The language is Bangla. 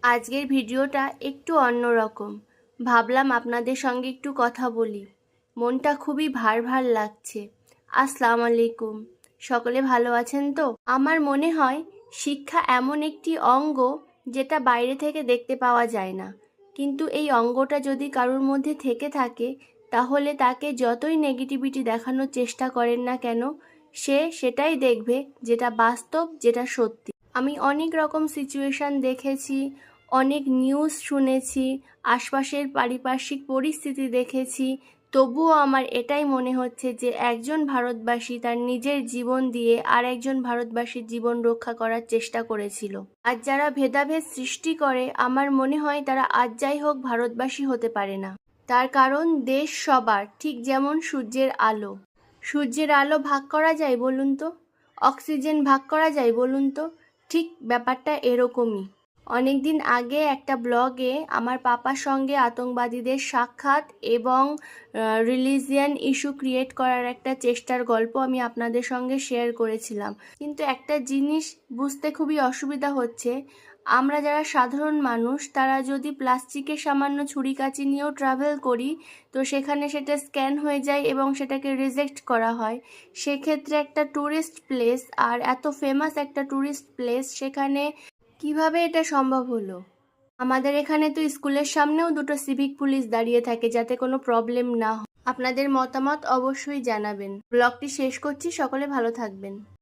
আজকের ভিডিওটা একটু অন্যরকম। ভাবলাম আপনাদের সঙ্গে একটু কথা বলি। মনটা খুবই ভার ভার লাগছে। আসসালামু আলাইকুম। সকলে ভালো আছেন তো? আমার মনে হয় শিক্ষা এমন একটি অঙ্গ যেটা বাইরে থেকে দেখতে পাওয়া যায় না, কিন্তু এই অঙ্গটা যদি কারোর মধ্যে থেকে থাকে তাহলে তাকে যতই নেগেটিভিটি দেখানোর চেষ্টা করেন না কেন, সে সেটাই দেখবে যেটা বাস্তব, যেটা সত্যি। আমি অনেক রকম সিচুয়েশান দেখেছি, অনেক নিউজ শুনেছি, আশপাশের পারিপার্শ্বিক পরিস্থিতি দেখেছি। তবুও আমার এটাই মনে হচ্ছে যে একজন ভারতবাসী তার নিজের জীবন দিয়ে আর একজন ভারতবাসীর জীবন রক্ষা করার চেষ্টা করেছিল। আর যারা ভেদাভেদ সৃষ্টি করে, আমার মনে হয় তারা আজ যাই হোক ভারতবাসী হতে পারে না। তার কারণ দেশ সবার, ঠিক যেমন সূর্যের আলো। সূর্যের আলো ভাগ করা যায় বলুন তো? অক্সিজেন ভাগ করা যায় বলুন তো? ঠিক ব্যাপারটা এরকমই। অনেকদিন আগে একটা ব্লগে আমার পাপার সঙ্গে আতঙ্কবাদীদের সাক্ষাৎ এবং রিলিজিয়ান ইস্যু ক্রিয়েট করার একটা চেষ্টার গল্প আমি আপনাদের সঙ্গে শেয়ার করেছিলাম। কিন্তু একটা জিনিস বুঝতে খুবই অসুবিধা হচ্ছে, আমরা যারা সাধারণ মানুষ তারা যদি প্লাস্টিকের সামান্য ছুরি কাঁচি নিয়েও ট্রাভেল করি, তো সেখানে সেটা স্ক্যান হয়ে যায় এবং সেটাকে রিজেক্ট করা হয়। সেক্ষেত্রে একটা ট্যুরিস্ট প্লেস, আর এত ফেমাস একটা ট্যুরিস্ট প্লেস, সেখানে কিভাবে এটা সম্ভব হলো? আমাদের এখানে তো স্কুলের সামনেও দুটো সিভিক পুলিশ দাঁড়িয়ে থাকে যাতে কোনো প্রবলেম না হয়। আপনাদের মতামত অবশ্যই জানাবেন। ব্লগটি শেষ করছি, সকলে ভালো থাকবেন।